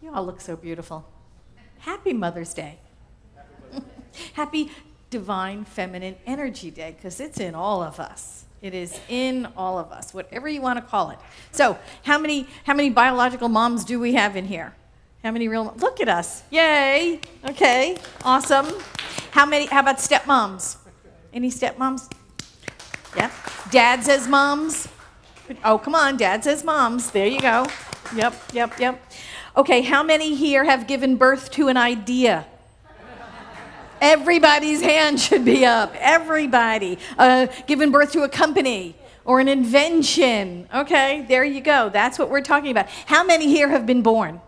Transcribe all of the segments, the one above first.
You all look so beautiful. Happy Mother's Day. Happy Divine Feminine Energy Day, because it's in all of us. It is in all of us, whatever you want to call it. So, how many biological moms do we have in here? How many real? Look at us! Yay! Okay, awesome. How about stepmoms? Any stepmoms? Yeah. Dads as moms? Oh, come on, dads as moms. There you go. Yep. Okay, how many here have given birth to an idea? Everybody's hand should be up. Everybody. Given birth to a company or an invention. Okay, there you go. That's what we're talking about. How many here have been born?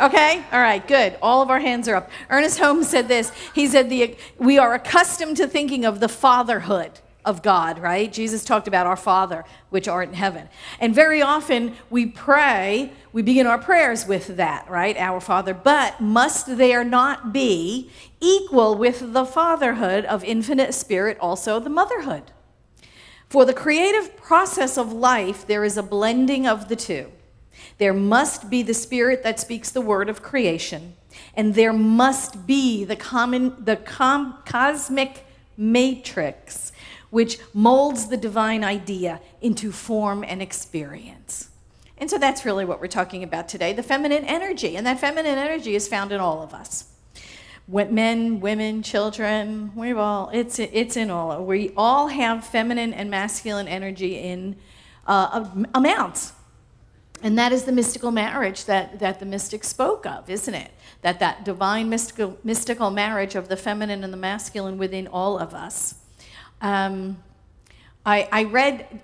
Okay, all right, good. All of our hands are up. Ernest Holmes said this. He said, we are accustomed to thinking of the fatherhood of God, right? Jesus talked about our Father, which art in heaven. And very often we begin our prayers with that, right? Our Father. But must there not be equal with the fatherhood of infinite spirit also the motherhood? For the creative process of life, there is a blending of the two. There must be the spirit that speaks the word of creation, and there must be the cosmic matrix which molds the divine idea into form and experience. And so that's really what we're talking about today, the feminine energy. And that feminine energy is found in all of us. Men, women, children, it's in all. We all have feminine and masculine energy in amounts. And that is the mystical marriage that the mystics spoke of, isn't it? That divine mystical marriage of the feminine and the masculine within all of us. I read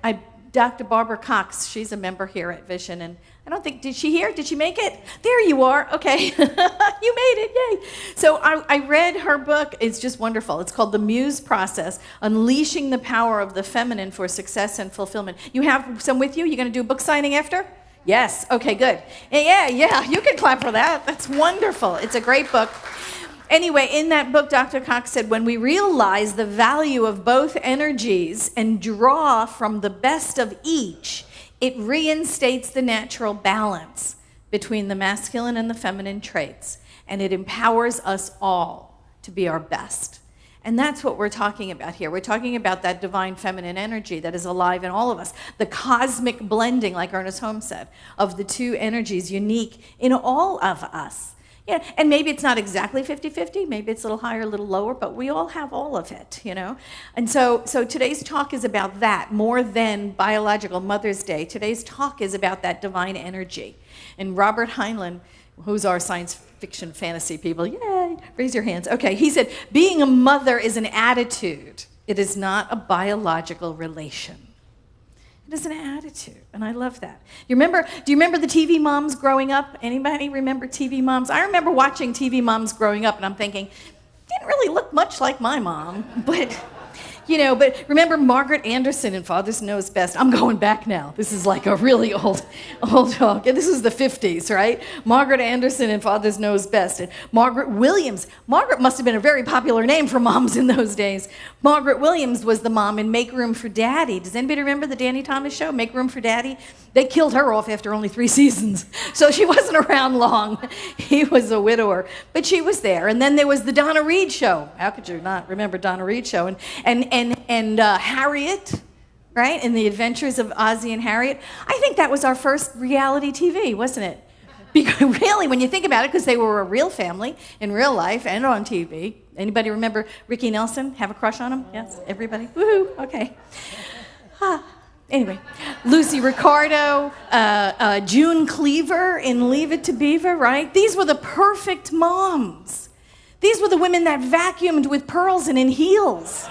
Dr. Barbara Cox. She's a member here at Vision, and I don't think, did she hear? Did she make it? There you are. Okay. You made it. Yay. So I read her book. It's just wonderful. It's called The Muse Process, Unleashing the Power of the Feminine for Success and Fulfillment. You have some with you? You going to do a book signing after? Yes. Okay, good. Yeah. You can clap for that. That's wonderful. It's a great book. Anyway, in that book, Dr. Cox said, when we realize the value of both energies and draw from the best of each, it reinstates the natural balance between the masculine and the feminine traits, and it empowers us all to be our best. And that's what we're talking about here. We're talking about that divine feminine energy that is alive in all of us. The cosmic blending, like Ernest Holmes said, of the two energies unique in all of us. Yeah, and maybe it's not exactly 50-50, maybe it's a little higher, a little lower, but we all have all of it, you know? And so today's talk is about that, more than biological Mother's Day. Today's talk is about that divine energy. And Robert Heinlein, who's our science fiction fantasy people, yay, raise your hands. Okay, he said, being a mother is an attitude. It is not a biological relation. It is an attitude, and I love that. Do you remember the TV moms growing up? Anybody remember TV moms? I remember watching TV moms growing up, and I'm thinking, didn't really look much like my mom, but remember Margaret Anderson in Father Knows Best? I'm going back now. This is like a really old talk. And this is the 50s, right? Margaret Anderson in Father Knows Best. And Margaret Williams. Margaret must have been a very popular name for moms in those days. Margaret Williams was the mom in Make Room for Daddy. Does anybody remember the Danny Thomas show, Make Room for Daddy? They killed her off after only 3 seasons. So she wasn't around long. He was a widower. But she was there. And then there was the Donna Reed show. How could you not remember Donna Reed show? And Harriet, right? And the Adventures of Ozzie and Harriet. I think that was our first reality TV, wasn't it? Because really, when you think about it, because they were a real family in real life and on TV. Anybody remember Ricky Nelson? Have a crush on him? Yes, everybody? Woohoo, okay. Anyway, Lucy Ricardo, June Cleaver in Leave It to Beaver, right? These were the perfect moms. These were the women that vacuumed with pearls and in heels.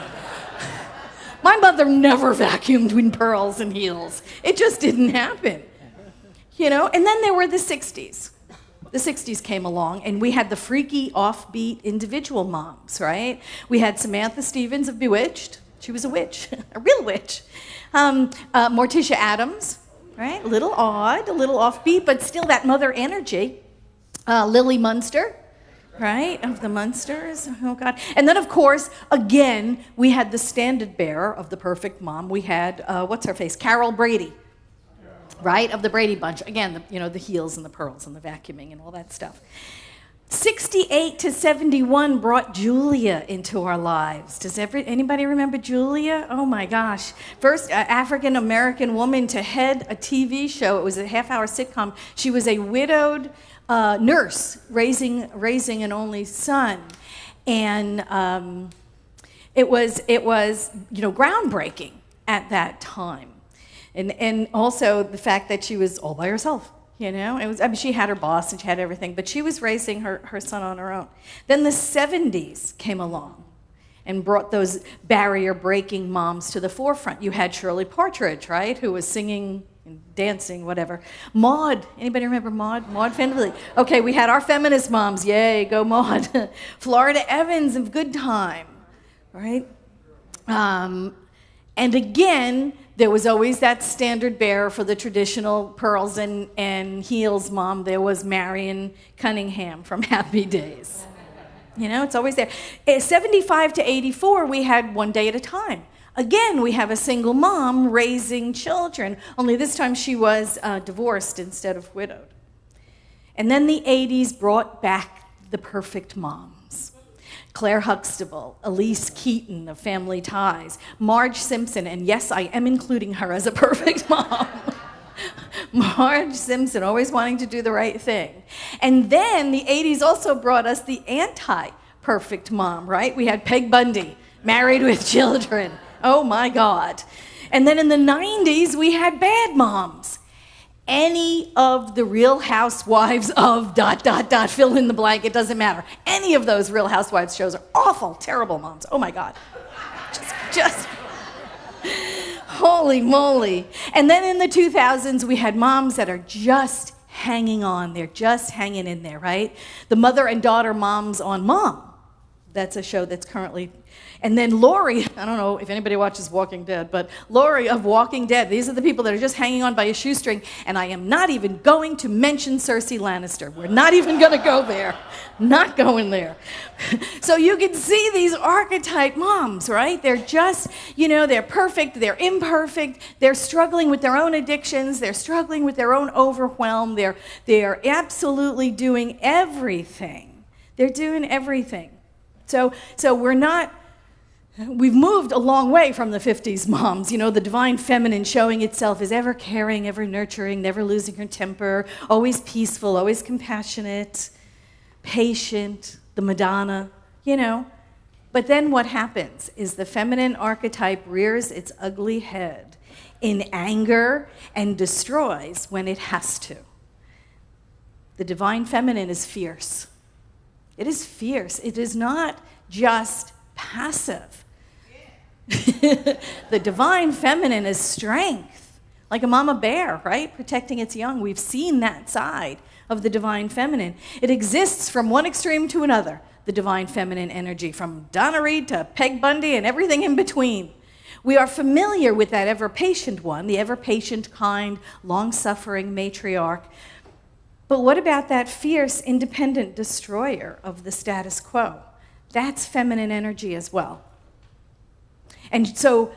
My mother never vacuumed with pearls and heels. It just didn't happen. You know, and then there were the 60s. The 60s came along, and we had the freaky, offbeat individual moms, right? We had Samantha Stevens of Bewitched. She was a witch, a real witch. Morticia Adams, right? A little odd, a little offbeat, but still that mother energy. Lily Munster, right? Of the Munsters. Oh, God. And then, of course, again, we had the standard bearer of the perfect mom. We had, what's her face? Carol Brady. right, of the Brady Bunch. Again, the heels and the pearls and the vacuuming and all that stuff. 68 to 71 brought Julia into our lives. Does anybody remember Julia? Oh my gosh. First African-American woman to head a TV show. It was a half-hour sitcom. She was a widowed nurse raising an only son. And it was groundbreaking at that time. And also the fact that she was all by herself. She had her boss and she had everything, but she was raising her son on her own. Then the 70s came along and brought those barrier-breaking moms to the forefront. You had Shirley Partridge, right, who was singing and dancing, whatever. Maude, anybody remember Maude? Maude Fenderly. Okay, we had our feminist moms. Yay, go Maude. Florida Evans of Good Time, right? And again, there was always that standard bearer for the traditional pearls and heels mom. There was Marion Cunningham from Happy Days. It's always there. At 75 to 84, we had One Day at a Time. Again, we have a single mom raising children, only this time she was divorced instead of widowed. And then the 80s brought back the perfect moms. Claire Huxtable, Elise Keaton of Family Ties, Marge Simpson, and yes, I am including her as a perfect mom. Marge Simpson, always wanting to do the right thing. And then the 80s also brought us the anti-perfect mom, right? We had Peg Bundy, married with children. Oh my God. And then in the 90s, we had bad moms. Any of the Real Housewives of ... fill in the blank, it doesn't matter. Any of those Real Housewives shows are awful, terrible moms. Oh my God. Just holy moly. And then in the 2000s, we had moms that are just hanging on. They're just hanging in there, right? The mother and daughter moms on Mom. That's a show that's currently... And then Lori, I don't know if anybody watches Walking Dead, but Lori of Walking Dead, these are the people that are just hanging on by a shoestring, and I am not even going to mention Cersei Lannister. We're not even going to go there. Not going there. So you can see these archetype moms, right? They're just, they're perfect, they're imperfect, they're struggling with their own addictions, they're struggling with their own overwhelm, they're absolutely doing everything. They're doing everything. So we've moved a long way from the 50s moms, the divine feminine showing itself as ever caring, ever nurturing, never losing her temper, always peaceful, always compassionate, patient, the Madonna, But then what happens is the feminine archetype rears its ugly head in anger and destroys when it has to. The divine feminine is fierce. It is fierce. It is not just passive. The divine feminine is strength, like a mama bear, right? Protecting its young. We've seen that side of the divine feminine. It exists from one extreme to another, the divine feminine energy, from Donna Reed to Peg Bundy and everything in between. We are familiar with that ever-patient one, the ever-patient, kind, long-suffering matriarch. But what about that fierce, independent destroyer of the status quo? That's feminine energy as well. And so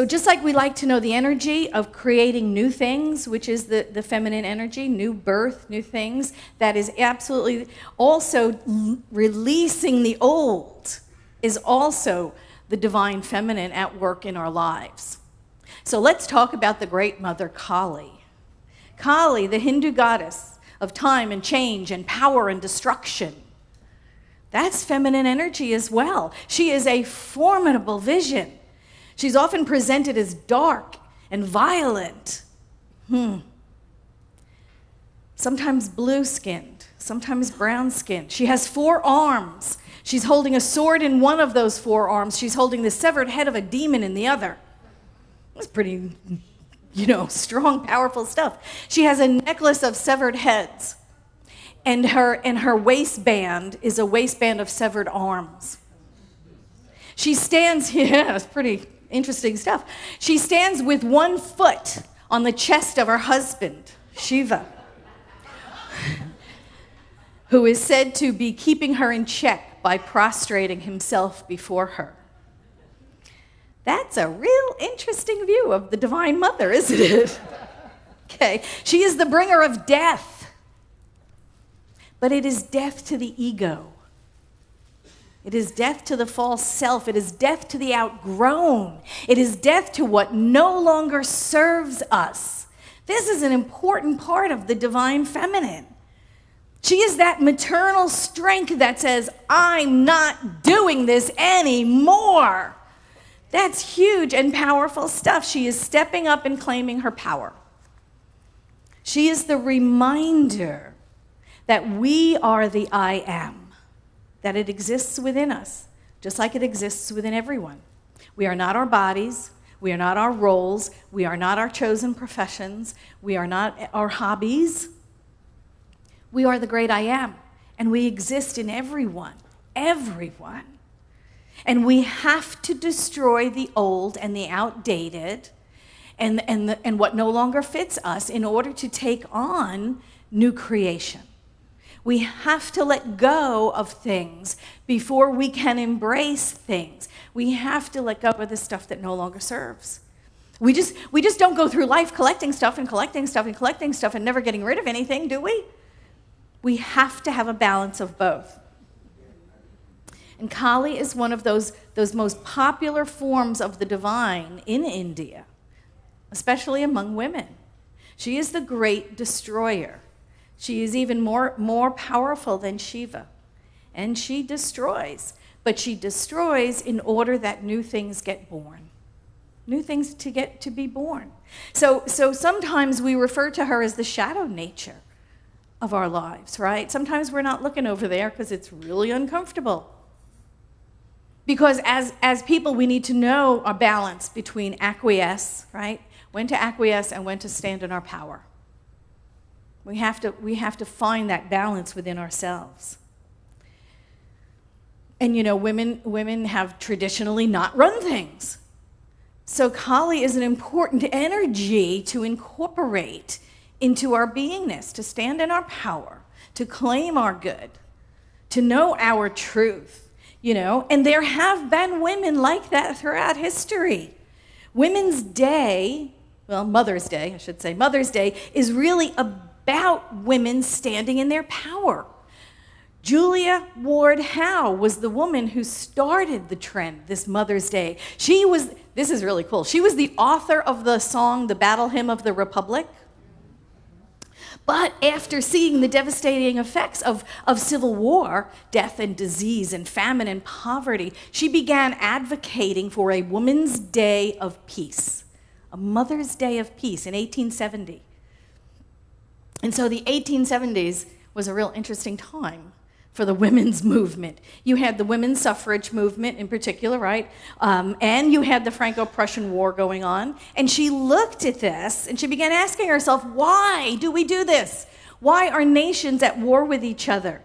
just like we like to know the energy of creating new things, which is the feminine energy, new birth, new things, that is absolutely also releasing the old is also the divine feminine at work in our lives. So let's talk about the great mother Kali. Kali, the Hindu goddess of time and change and power and destruction. That's feminine energy as well. She is a formidable vision. She's often presented as dark and violent. Sometimes blue-skinned, sometimes brown-skinned. She has 4 arms. She's holding a sword in one of those 4 arms. She's holding the severed head of a demon in the other. That's pretty, strong, powerful stuff. She has a necklace of severed heads. And her waistband is a waistband of severed arms. She stands, it's pretty interesting stuff. She stands with one foot on the chest of her husband, Shiva, who is said to be keeping her in check by prostrating himself before her. That's a real interesting view of the Divine Mother, isn't it? Okay, she is the bringer of death. But it is death to the ego. It is death to the false self. It is death to the outgrown. It is death to what no longer serves us. This is an important part of the divine feminine. She is that maternal strength that says, I'm not doing this anymore. That's huge and powerful stuff. She is stepping up and claiming her power. She is the reminder that we are the I am, that it exists within us, just like it exists within everyone. We are not our bodies. We are not our roles. We are not our chosen professions. We are not our hobbies. We are the great I am, and we exist in everyone, everyone. And we have to destroy the old and the outdated and what no longer fits us in order to take on new creation. We have to let go of things before we can embrace things. We have to let go of the stuff that no longer serves. We just don't go through life collecting stuff and collecting stuff and collecting stuff and never getting rid of anything, do we? We have to have a balance of both. And Kali is one of those most popular forms of the divine in India, especially among women. She is the great destroyer. She is even more powerful than Shiva. And she destroys. But she destroys in order that new things get born. New things to get to be born. So sometimes we refer to her as the shadow nature of our lives, right? Sometimes we're not looking over there because it's really uncomfortable. Because as people, we need to know our balance between acquiesce, right? When to acquiesce and when to stand in our power. We have to find that balance within ourselves. And you know, women have traditionally not run things. So Kali is an important energy to incorporate into our beingness, to stand in our power, to claim our good, to know our truth, you know. And there have been women like that throughout history. Women's Day, well, Mother's Day, I should say, Mother's Day is really about women standing in their power. Julia Ward Howe was the woman who started the trend, this Mother's Day. This is really cool, she was the author of the song, The Battle Hymn of the Republic. But after seeing the devastating effects of civil war, death and disease and famine and poverty, she began advocating for a Women's Day of Peace, a Mother's Day of Peace in 1870. And so the 1870s was a real interesting time for the women's movement. You had the women's suffrage movement in particular, right? And you had the Franco-Prussian War going on. And she looked at this and she began asking herself, why do we do this? Why are nations at war with each other?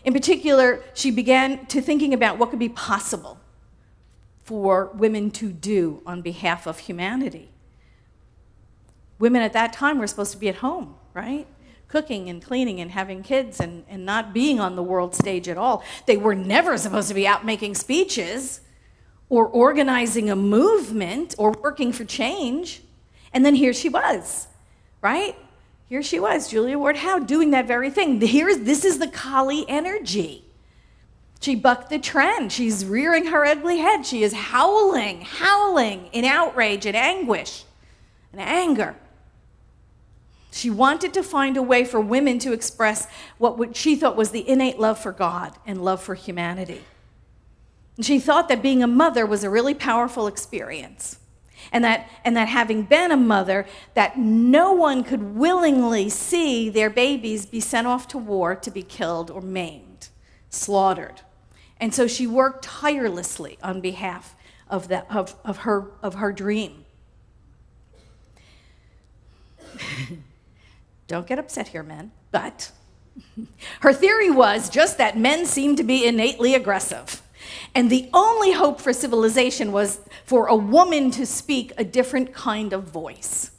In particular, she began to thinking about what could be possible for women to do on behalf of humanity. Women at that time were supposed to be at home, right? Cooking and cleaning and having kids and not being on the world stage at all. They were never supposed to be out making speeches or organizing a movement or working for change. And then here she was, right? Here she was, Julia Ward Howe, doing that very thing. This is the Kali energy. She bucked the trend. She's rearing her ugly head. She is howling in outrage and anguish and anger. She wanted to find a way for women to express what she thought was the innate love for God and love for humanity. And she thought that being a mother was a really powerful experience. And that having been a mother, that no one could willingly see their babies be sent off to war to be killed or maimed, slaughtered. And so she worked tirelessly on behalf of her dream. Don't get upset here, men, but her theory was just that men seemed to be innately aggressive. And the only hope for civilization was for a woman to speak a different kind of voice.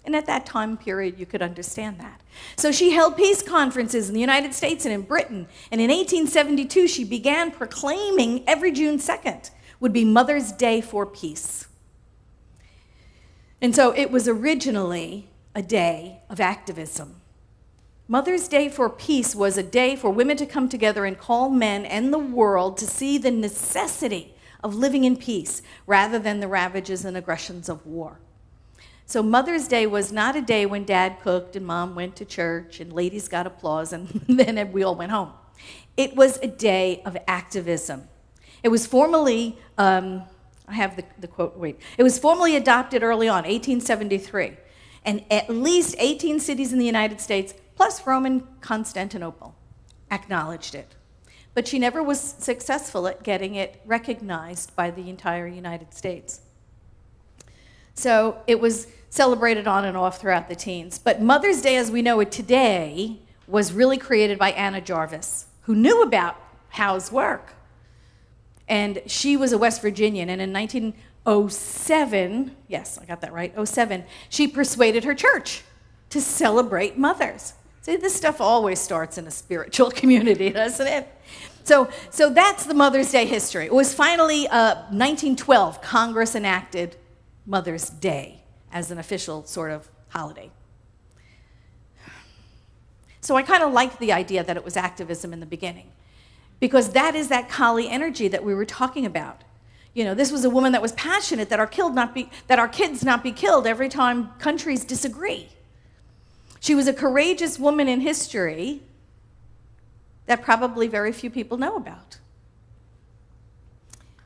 And at that time period, you could understand that. So she held peace conferences in the United States and in Britain. And in 1872, she began proclaiming every June 2nd would be Mother's Day for Peace. And so it was originally a day of activism. Mother's Day for Peace was a day for women to come together and call men and the world to see the necessity of living in peace rather than the ravages and aggressions of war. So Mother's Day was not a day when Dad cooked and Mom went to church and ladies got applause and then we all went home. It was a day of activism. It was formally, I have the quote, It was formally adopted early on, 1873. And at least 18 cities in the United States, plus Rome and Constantinople, acknowledged it. But she never was successful at getting it recognized by the entire United States. So it was celebrated on and off throughout the teens. But Mother's Day, as we know it today, was really created by Anna Jarvis, who knew about Howe's work. And she was a West Virginian, and in 1907, yes, I got that right, 07, she persuaded her church to celebrate mothers. See, this stuff always starts in a spiritual community, doesn't it? So that's the Mother's Day history. It was finally 1912, Congress enacted Mother's Day as an official sort of holiday. So I kind of liked the idea that it was activism in the beginning, because that is that Kali energy that we were talking about. You know, this was a woman that was passionate that our kids not be killed every time countries disagree. She was a courageous woman in history that probably very few people know about.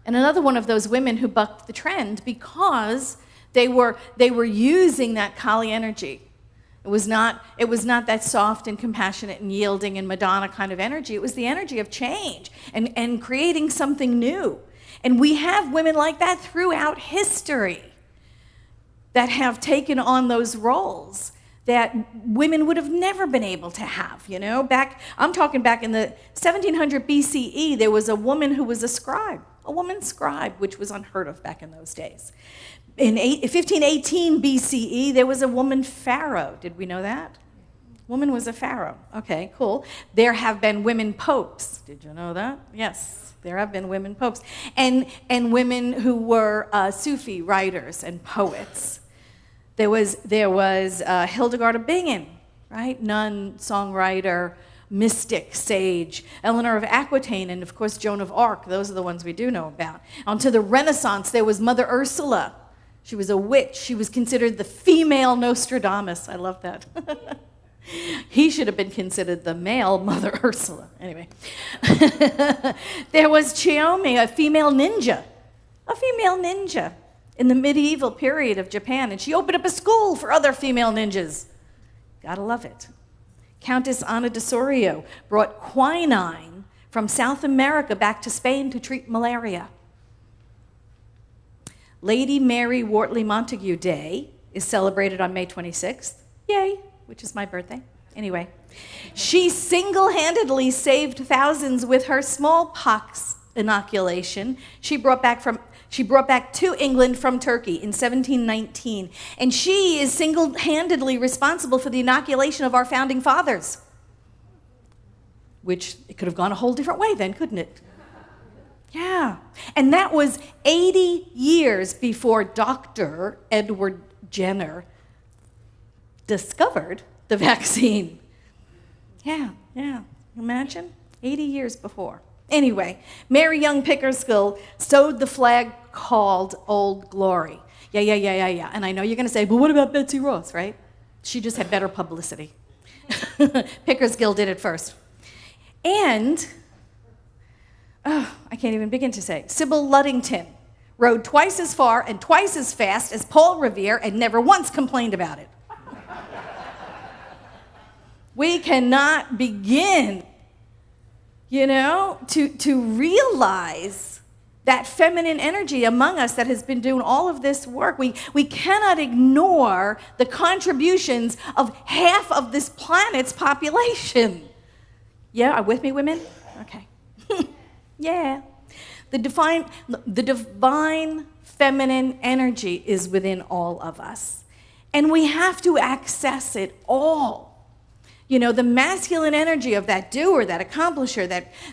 And another one of those women who bucked the trend because they were using that Kali energy. It was not that soft and compassionate and yielding and Madonna kind of energy. It was the energy of change and creating something new. And we have women like that throughout history that have taken on those roles that women would have never been able to have, you know? I'm talking back in the 1700 BCE, there was a woman who was a woman scribe, which was unheard of back in those days. In 1518 BCE, there was a woman pharaoh. Did we know that? Woman was a pharaoh. Okay, cool. There have been women popes. Did you know that? Yes, there have been women popes. And women who were Sufi writers and poets. There was Hildegard of Bingen, right? Nun, songwriter, mystic, sage, Eleanor of Aquitaine, and of course Joan of Arc. Those are the ones we do know about. Onto the Renaissance, there was Mother Ursula. She was a witch. She was considered the female Nostradamus. I love that. He should have been considered the male Mother Ursula. Anyway. There was Chiyomi, a female ninja in the medieval period of Japan, and she opened up a school for other female ninjas. Gotta love it. Countess Ana de Sorio brought quinine from South America back to Spain to treat malaria. Lady Mary Wortley Montagu Day is celebrated on May 26th. Yay, which is my birthday. Anyway, she single-handedly saved thousands with her smallpox inoculation. She brought back to England from Turkey in 1719. And she is single-handedly responsible for the inoculation of our founding fathers. Which, it could have gone a whole different way then, couldn't it? Yeah. And that was 80 years before Dr. Edward Jenner discovered the vaccine. Yeah. Imagine? 80 years before. Anyway, Mary Young Pickersgill sewed the flag called Old Glory. Yeah. And I know you're going to say, but what about Betsy Ross, right? She just had better publicity. Pickersgill did it first. And, I can't even begin to say, Sybil Luddington rode twice as far and twice as fast as Paul Revere and never once complained about it. We cannot begin, to realize that feminine energy among us that has been doing all of this work. We cannot ignore the contributions of half of this planet's population. Yeah, are with me, women? Okay. Yeah. The divine feminine energy is within all of us. And we have to access it all. You know, the masculine energy of that doer, that accomplisher,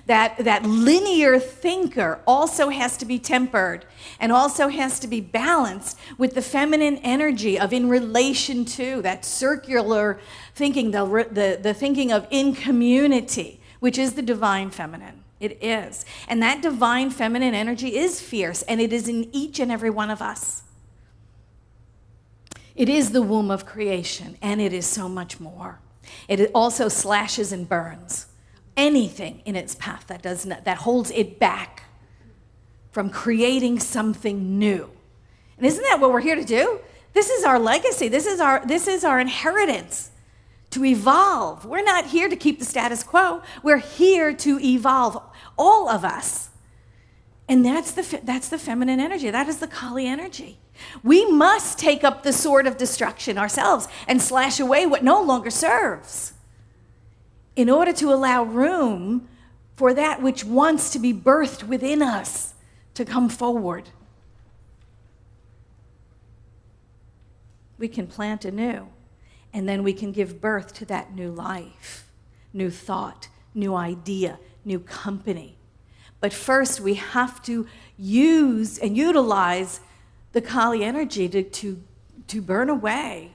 that linear thinker also has to be tempered and also has to be balanced with the feminine energy of in relation to, that circular thinking, the thinking of in community, which is the divine feminine. It is. And that divine feminine energy is fierce, and it is in each and every one of us. It is the womb of creation, and it is so much more. It also slashes and burns anything in its path that holds it back from creating something new. And isn't that what we're here to do? This is our legacy. This is our inheritance, to evolve. We're not here to keep the status quo. We're here to evolve, all of us. And that's the feminine energy. That is the Kali energy. We must take up the sword of destruction ourselves and slash away what no longer serves in order to allow room for that which wants to be birthed within us to come forward. We can plant anew, and then we can give birth to that new life, new thought, new idea, new company. But first, we have to use and utilize the Kali energy to burn away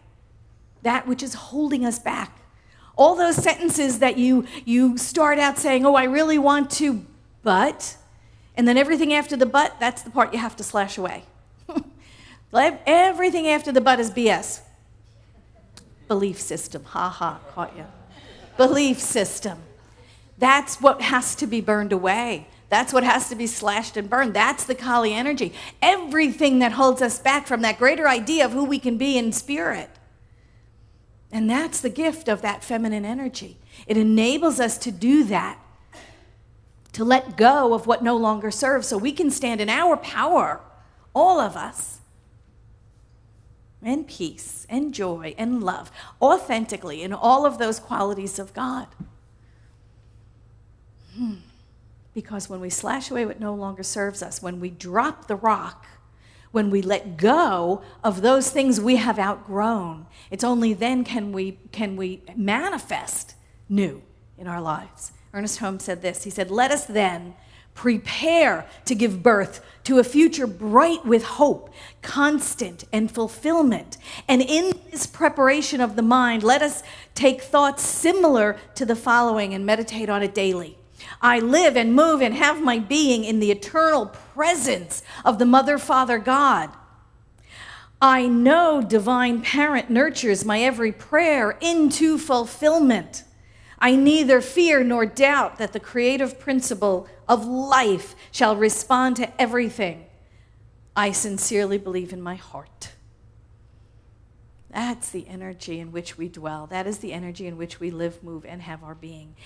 that which is holding us back. All those sentences that you start out saying, oh, I really want to, but, and then everything after the but, that's the part you have to slash away. Everything after the but is BS. Belief system, caught you. Belief system. That's what has to be burned away. That's what has to be slashed and burned. That's the Kali energy. Everything that holds us back from that greater idea of who we can be in spirit. And that's the gift of that feminine energy. It enables us to do that, to let go of what no longer serves so we can stand in our power, all of us, and peace and joy and love, authentically in all of those qualities of God. Because when we slash away what no longer serves us, when we drop the rock, when we let go of those things we have outgrown, it's only then can we manifest new in our lives. Ernest Holmes said this. He said, let us then prepare to give birth to a future bright with hope, constant and fulfillment. And in this preparation of the mind, let us take thoughts similar to the following and meditate on it daily. I live and move and have my being in the eternal presence of the Mother, Father, God. I know Divine Parent nurtures my every prayer into fulfillment. I neither fear nor doubt that the creative principle of life shall respond to everything I sincerely believe in my heart. That's the energy in which we dwell. That is the energy in which we live, move, and have our being.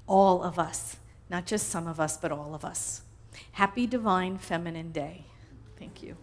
All of us. Not just some of us, but all of us. Happy Divine Feminine Day. Thank you.